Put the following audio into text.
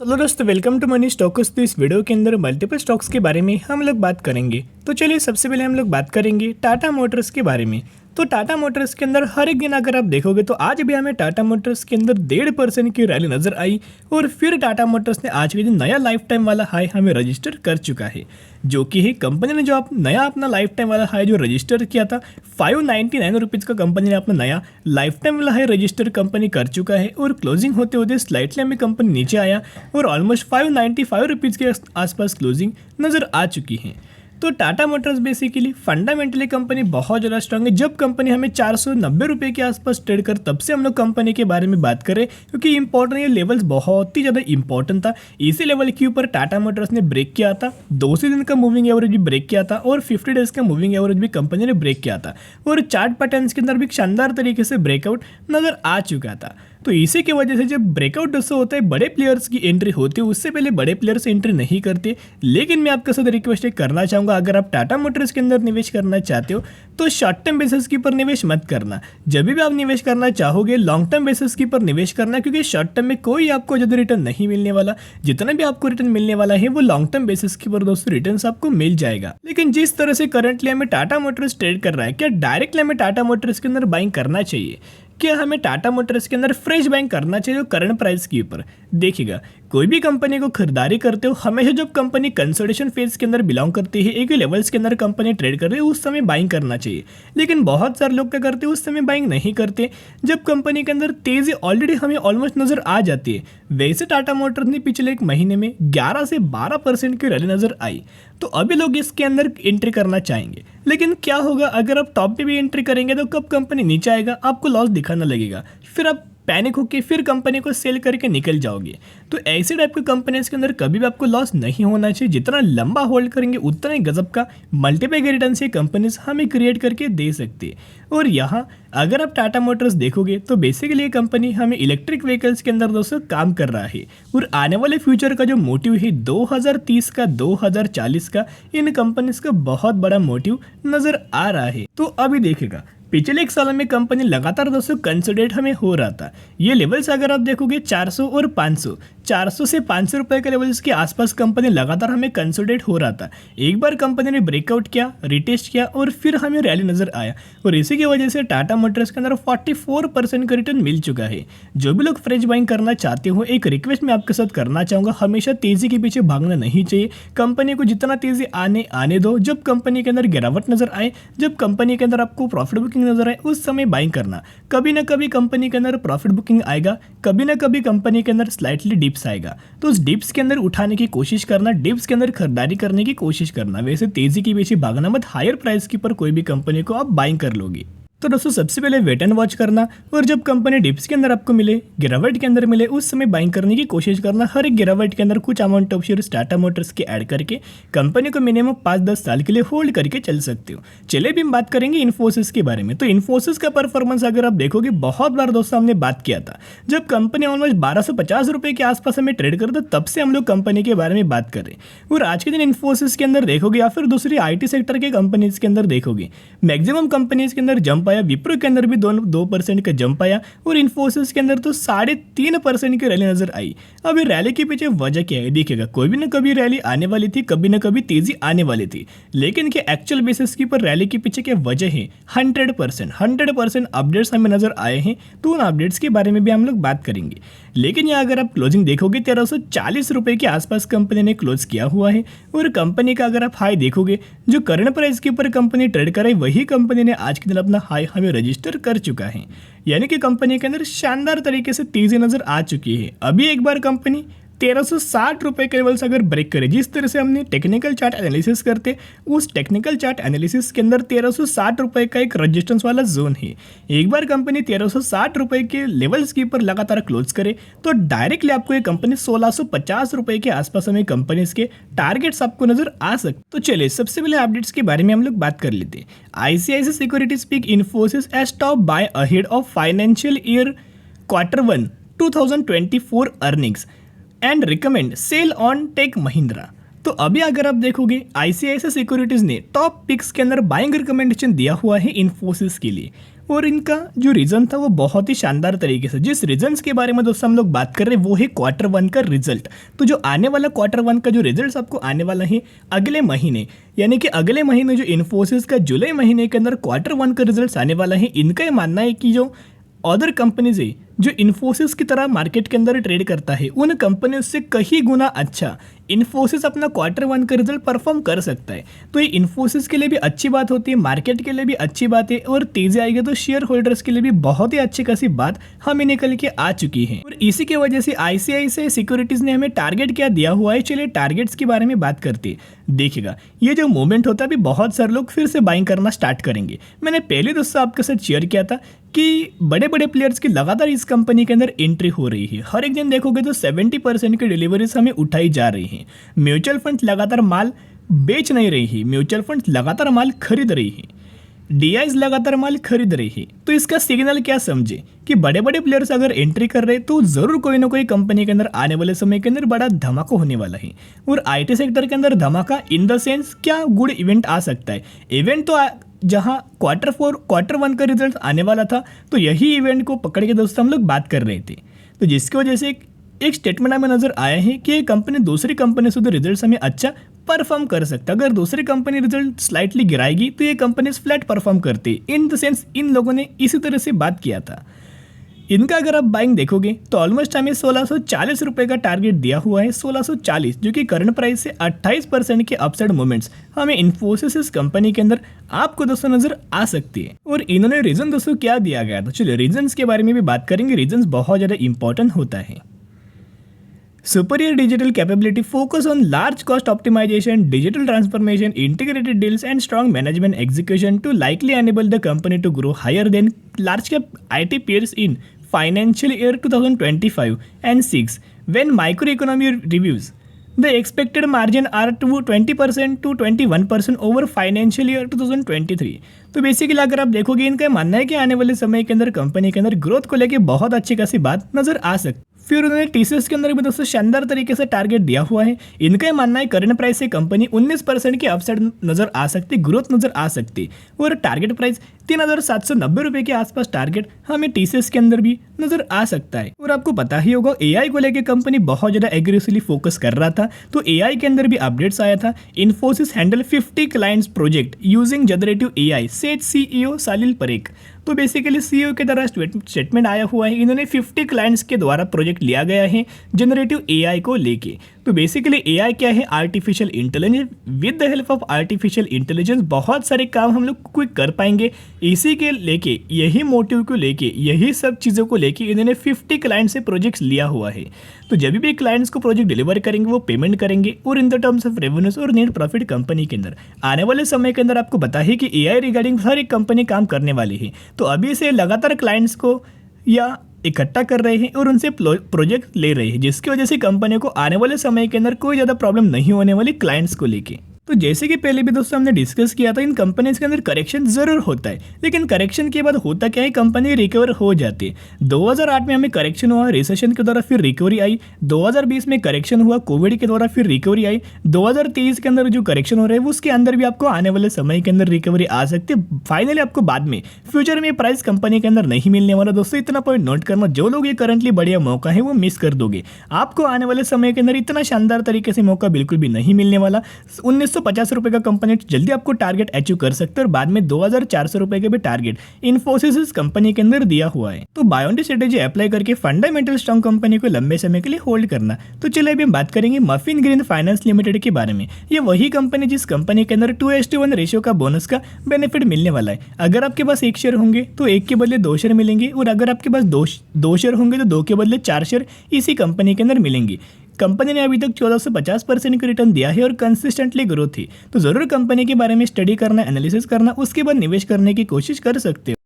चलो दोस्तों, welcome to money stocks. तो इस वीडियो के अंदर मल्टीपल स्टॉक्स के बारे में हम लोग बात करेंगे। तो चलिए सबसे पहले हम लोग बात करेंगे टाटा मोटर्स के बारे में। तो टाटा मोटर्स के अंदर हर एक दिन अगर आप देखोगे तो आज भी हमें टाटा मोटर्स के अंदर 1.5% की रैली नजर आई और फिर टाटा मोटर्स ने आज के दिन नया लाइफ टाइम वाला हाई हमें रजिस्टर कर चुका है, जो कि है कंपनी ने जो नया अपना लाइफ टाइम वाला हाई जो रजिस्टर किया था 599 रुपीज़ का कंपनी ने अपना नया लाइफ टाइम वाला हाई रजिस्टर कंपनी कर चुका है। और क्लोजिंग होते होते स्लाइटली हमें कंपनी नीचे आया और ऑलमोस्ट 595 रुपीज़ के आसपास क्लोजिंग नज़र आ चुकी है। तो Tata Motors basically fundamentally company बहुत ज़्यादा स्ट्रांग है। जब कंपनी हमें 490 रुपये के आसपास ट्रेड कर तब से हम लोग कंपनी के बारे में बात करें, क्योंकि इंपॉर्टेंट ये लेवल्स बहुत ही ज़्यादा इंपॉर्टेंट था। इसी लेवल के ऊपर टाटा मोटर्स ने ब्रेक किया था, 200 दिन का मूविंग एवरेज भी ब्रेक किया था और 50 डेज का मूविंग एवरेज भी कंपनी ने ब्रेक किया था और चार्ट पैटर्न्स के अंदर भी शानदार तरीके से ब्रेकआउट नज़र आ चुका था। तो इसी की वजह से जब ब्रेकआउट दोस्तों होता है, बड़े प्लेयर्स की एंट्री होती है, उससे पहले बड़े प्लेयर्स एंट्री नहीं करते। लेकिन मैं आपके साथ रिक्वेस्ट करना चाहूँगा, अगर आप टाटा मोटर्स के अंदर निवेश करना चाहते हो तो शॉर्ट टर्म बेसिस के ऊपर निवेश मत करना। जब भी आप निवेश करना चाहोगे लॉन्ग टर्म बेसिस के ऊपर निवेश करना, क्योंकि शॉर्ट टर्म में कोई आपको ज़्यादा रिटर्न नहीं मिलने वाला। जितना भी आपको रिटर्न मिलने वाला है वो लॉन्ग टर्म बेसिस के ऊपर दोस्तों रिटर्न आपको मिल जाएगा। लेकिन जिस तरह से करंटली हमें टाटा मोटर्स ट्रेड कर रहा है, क्या डायरेक्टली हमें टाटा मोटर्स के अंदर बाइंग करना चाहिए? क्या हमें टाटा मोटर्स के अंदर फ्रेश बाइंग करना चाहिए करंट प्राइस के ऊपर? देखिएगा, कोई भी कंपनी को खरीदारी करते हो हमेशा जब कंपनी कंसोलिडेशन फेज के अंदर बिलोंग करती है, एक ही लेवल्स के अंदर कंपनी ट्रेड कर रही है, उस समय बाइंग करना चाहिए। लेकिन बहुत सारे लोग क्या करते हैं, उस समय बाइंग नहीं करते जब कंपनी के अंदर तेजी ऑलरेडी हमें ऑलमोस्ट नजर आ जाती है। वैसे टाटा मोटर्स ने पिछले एक महीने में 11 से 12% की रैली नजर आई, तो अभी लोग इसके अंदर एंट्री करना चाहेंगे। लेकिन क्या होगा अगर आप टॉप पे भी एंट्री करेंगे तो कब कंपनी नीचे आएगा आपको लॉस दिखाना लगेगा, फिर आप पैनिक होकर फिर कंपनी को सेल करके निकल जाओगे। तो ऐसे टाइप की कंपनीज के अंदर कभी भी आपको लॉस नहीं होना चाहिए। जितना लंबा होल्ड करेंगे उतना ही गजब का मल्टीपल रिटर्न से कंपनीज हमें क्रिएट करके दे सकती है। और यहाँ अगर आप टाटा मोटर्स देखोगे तो बेसिकली ये कंपनी हमें इलेक्ट्रिक व्हीकल्स के अंदर दोस्तों काम कर रहा है और आने वाले फ्यूचर का जो मोटिव है 2030 का 2040 का, इन कंपनीज का बहुत बड़ा मोटिव नजर आ रहा है। तो अभी देखेगा पिछले एक साल में कंपनी लगातार दोस्तों कंसोलिडेट हमें हो रहा था। ये लेवल्स अगर आप देखोगे 400 और 500, 400 से 500 रुपए के लेवल्स के आसपास कंपनी लगातार हमें कंसोलिडेट हो रहा था। एक बार कंपनी ने ब्रेकआउट किया, रिटेस्ट किया और फिर हमें रैली नजर आया और इसी की वजह से टाटा मोटर्स के अंदर 44% का रिटर्न मिल चुका है। जो भी लोग फ्रेश बाइंग करना चाहते हो, एक रिक्वेस्ट मैं आपके साथ करना चाहूँगा, हमेशा तेजी के पीछे भागना नहीं चाहिए। कंपनी को जितना तेजी आने दो, जब कंपनी के अंदर गिरावट नजर आए, जब कंपनी के अंदर आपको प्रॉफिट बुकिंग नजर आए, उस समय बाइंग करना। कभी ना कभी कंपनी के अंदर प्रॉफिट बुकिंग आएगा, कभी ना कभी कंपनी के अंदर स्लाइटली डिप्स आएगा, तो उस डिप्स के अंदर उठाने की कोशिश करना, डिप्स के अंदर खरीदारी करने की कोशिश करना। वैसे तेजी के पीछे भागना मत, हायर प्राइस के ऊपर कोई भी कंपनी को आप बाइंग कर लोगे। तो दोस्तों सबसे पहले वेट एंड वॉच करना और जब कंपनी डिप्स के अंदर आपको मिले, गिरावट के अंदर मिले, उस समय बाइंग करने की कोशिश करना। हर एक गिरावट के अंदर कुछ amount of shares Tata Motors के ऐड करके कंपनी को मिनिमम 5-10 साल के लिए होल्ड करके चल सकते हो। चलिए भी हम बात करेंगे इन्फोसिस के बारे में। तो इन्फोसिस का परफॉर्मेंस अगर आप देखोगे, बहुत बार दोस्तों हमने बात किया था जब कंपनी ऑलमोस्ट 1250 रुपये के आसपास हमें ट्रेड करता, तब से हम लोग कंपनी के बारे में बात कर रहे हैं। और आज के दिन इन्फोसिस के अंदर देखोगे या फिर दूसरी IT सेक्टर के कंपनीज के अंदर देखोगे, मैक्सिमम कंपनीज के अंदर जंप आया। विप्रो के अंदर भी 2% का जंप आया और इन्फोसिस के अंदर तो 3.5% की रैली नजर आई। अब ये रैली के पीछे वजह क्या है? देखिएगा, कोई भी ना कभी रैली आने वाली थी, कभी ना कभी तेजी आने वाली थी, लेकिन क्या एक्चुअल बेसिस के ऊपर रैली के पीछे क्या वजह है? 100% अपडेट्स हमें नजर आए हैं, तो उन अपडेट्स के बारे में भी हम लोग बात करेंगे। लेकिन यहाँ अगर आप क्लोजिंग देखोगे 1340 रुपये के आसपास कंपनी ने क्लोज किया हुआ है और कंपनी का अगर आप हाई देखोगे, जो करंट प्राइस के ऊपर कंपनी ट्रेड करे, वही कंपनी ने आज के दिन अपना हाई हमें रजिस्टर कर चुका है। यानी कि कंपनी के अंदर शानदार तरीके से तेजी नजर आ चुकी है। अभी एक बार कंपनी 1360 रुपये के लेवल्स अगर ब्रेक करे, जिस तरह से हमने टेक्निकल चार्ट एनालिसिस करते, उस टेक्निकल चार्ट एनालिसिस के अंदर 1360 रुपये का एक रेजिस्टेंस वाला जोन है। एक बार कंपनी 1360 रुपये के लेवल्स के ऊपर लगातार क्लोज करे तो डायरेक्टली आपको ये कंपनी 1650 रुपये के आसपास हमें कंपनीज के टारगेट्स आपको नजर आ सकते। तो चलिए सबसे पहले अपडेट्स के बारे में हम लोग बात कर लेते हैं। ICICI securities pick Infosys as top buy ahead of financial year Q1 2024 earnings and recommend sell on Tech Mahindra. तो अभी अगर आप देखोगे आईसीआईसीआई सिक्योरिटीज ने टॉप पिक्स के अंदर बाइंग रिकमेंडेशन दिया हुआ है इन्फोसिस के लिए, और इनका जो रीजन था वो बहुत ही शानदार तरीके से, जिस रीजन्स के बारे में दोस्तों हम लोग बात कर रहे हैं वो है Q1 का रिजल्ट। तो जो आने वाला Q1 का जो रिजल्ट आपको आने वाला है अगले महीने, यानी कि अगले महीने जो इन्फोसिस का जुलाई महीने के अंदर Q1 का रिजल्ट आने वाला है, इनका ये मानना है कि जो अदर कंपनीज है जो इन्फोसिस की तरह मार्केट के अंदर ट्रेड करता है, उन कंपनियों से कहीं गुना अच्छा इन्फोसिस अपना Q1 का रिजल्ट परफॉर्म कर सकता है। तो ये इन्फोसिस के लिए भी अच्छी बात होती है, मार्केट के लिए भी अच्छी बात है, और तेजी आएगी तो शेयर होल्डर्स के लिए भी बहुत ही अच्छी खासी बात हमें निकल के आ चुकी है। और इसी की वजह से आईसीआईसीआई सिक्योरिटीज ने हमें टारगेट क्या दिया हुआ है, चलिए टारगेट्स के बारे में बात करते हैं। देखिएगा ये जो मूवमेंट होता है, अभी बहुत सारे लोग फिर से बाइंग करना स्टार्ट करेंगे। मैंने पहले दोस्तों आपके साथ शेयर किया था कि बड़े बड़े प्लेयर्स की लगातार इस कंपनी के अंदर एंट्री हो रही है। हर एक दिन देखोगे तो 70% की डिलीवरीज हमें उठाई जा रही हैं। म्यूचुअल फंड लगातार माल बेच नहीं रही है, म्यूचुअल फंड लगातार माल खरीद रही है, डीआईज लगातार माल खरीद रही है। तो इसका सिग्नल क्या समझे कि बड़े बड़े प्लेयर्स अगर एंट्री कर रहे हैं तो जरूर कोई ना कोई कंपनी के अंदर आने वाले समय के अंदर बड़ा धमाका होने वाला है। और आईटी सेक्टर के अंदर धमाका इन द सेंस क्या गुड इवेंट आ सकता है। इवेंट तो जहां Q1 का रिजल्ट आने वाला था, तो यही इवेंट को पकड़ के दोस्तों हम लोग बात कर रहे थे। तो जिसकी वजह से एक स्टेटमेंट हमें नजर आया है कि ये कंपनी दूसरी कंपनी से तो रिजल्ट हमें अच्छा परफॉर्म कर सकता है। अगर दूसरी कंपनी रिजल्ट स्लाइटली गिराएगी तो ये कंपनी फ्लैट परफॉर्म करती। इन द सेंस इन लोगों ने इसी तरह से बात किया था। इनका अगर आप बाइंग देखोगे तो ऑलमोस्ट हमें 1640 रुपये का टारगेट दिया हुआ है, 1640, जो कि करंट प्राइस से 28% के अपसाइड मूवमेंट्स हमें इन्फोसिस इस कंपनी के अंदर आपको दोस्तों नजर आ सकती है। और इन्होंने रीजन दोस्तों क्या दिया गया, तो चलिए रीजन्स के बारे में भी बात करेंगे। रीजन्स बहुत ज़्यादा इंपॉर्टेंट होता है। Superior digital capability focus on large cost optimization, digital transformation, integrated deals, and strong management execution to likely enable the company to grow higher than large cap IT peers in financial year 2025 and 6. When microeconomy reviews, the expected margin are to 20% to 21% over financial year 2023. तो basically अगर आप देखोगे इनका मानना है कि आने वाले समय के अंदर कंपनी के अंदर ग्रोथ को लेके बहुत अच्छी खासी बात नजर आ सकती। फिर उन्होंने टीसीएस के अंदर भी दोस्तों शानदार तरीके से टारगेट दिया हुआ है। इनका ये मानना है करंट प्राइस से कंपनी 19% की अपसाइड नजर आ सकती, ग्रोथ नजर आ सकती, और टारगेट प्राइस 3790 रुपये के आसपास टारगेट हमें टीसीएस के अंदर भी नजर आ सकता है। और आपको पता ही होगा एआई को लेकर कंपनी बहुत ज्यादा एग्रेसिवली फोकस कर रहा था, तो एआई के अंदर भी अपडेट्स आया था। Infosys handle 50 clients project using generative AI, said CEO Salil Parekh. तो बेसिकली सीईओ के द्वारा स्टेटमेंट आया हुआ है, इन्होंने 50 क्लाइंट्स के द्वारा प्रोजेक्ट लिया गया है जनरेटिव एआई को लेके। तो बेसिकली एआई क्या है, artificial intelligence. With the help of artificial intelligence बहुत सारे काम हम लोग क्विक कर पाएंगे। इसी के लेके, यही मोटिव को लेके, यही सब चीज़ों को लेके इन्होंने 50 क्लाइंट से प्रोजेक्ट्स लिया हुआ है। तो जब भी क्लाइंट्स को प्रोजेक्ट डिलीवर करेंगे वो पेमेंट करेंगे, और in the terms of revenues और नेट प्रॉफिट कंपनी के अंदर आने वाले समय के अंदर आपको बताइए कि एआई रिगार्डिंग हर एक कंपनी काम करने वाली है। तो अभी से लगातार क्लाइंट्स को या इकट्ठा कर रहे हैं और उनसे प्रोजेक्ट ले रहे हैं, जिसकी वजह से कंपनी को आने वाले समय के अंदर कोई ज़्यादा प्रॉब्लम नहीं होने वाली क्लाइंट्स को लेके। तो जैसे कि पहले भी दोस्तों हमने डिस्कस किया था, इन कंपनीज के अंदर करेक्शन जरूर होता है, लेकिन करेक्शन के बाद होता क्या है, कंपनी रिकवर हो जाती है। 2008 में हमें करेक्शन हुआ, रिसेशन के द्वारा फिर रिकवरी आई। 2020 में करेक्शन हुआ, कोविड के द्वारा फिर रिकवरी आई। 2023 के अंदर जो करेक्शन हो रहा है उसके अंदर भी आपको आने वाले समय के अंदर रिकवरी आ सकती है। फाइनली आपको बाद में फ्यूचर में प्राइस कंपनी के अंदर नहीं मिलने वाला। दोस्तों इतना पॉइंट नोट करना, जो लोग ये करंटली बढ़िया मौका है वो मिस कर दोगे। आपको आने वाले समय के अंदर इतना शानदार तरीके से मौका बिल्कुल भी नहीं मिलने वाला। 1950 रुपए का कंपनी जल्दी आपको टारगेट अचीव कर सकते हैं, और बाद में 2400 रुपए के भी टारगेट इन्फोसिस इस कंपनी के अंदर दिया हुआ है। तो बाय ऑन डी स्ट्रेटेजी अप्लाई करके फंडामेंटल स्ट्रॉन्ग कंपनी को लंबे समय के लिए होल्ड करना। तो चलिए अभी हम बात करेंगे मफिन ग्रीन फाइनेंस लिमिटेड के बारे में। ये वही कंपनी जिस कंपनी के अंदर 2:1 रेशियो का बोनस का बेनिफिट मिलने वाला है। अगर आपके पास 1 शेयर होंगे तो 1 के बदले 2 शेयर मिलेंगे, और अगर आपके पास 2 शेयर होंगे तो 2 के बदले 4 शेयर इसी कंपनी के अंदर मिलेंगे। कंपनी ने अभी तक 1450% का रिटर्न दिया है और कंसिस्टेंटली ग्रोथ थी। तो जरूर कंपनी के बारे में स्टडी करना, एनालिसिस करना, उसके बाद निवेश करने की कोशिश कर सकते हो।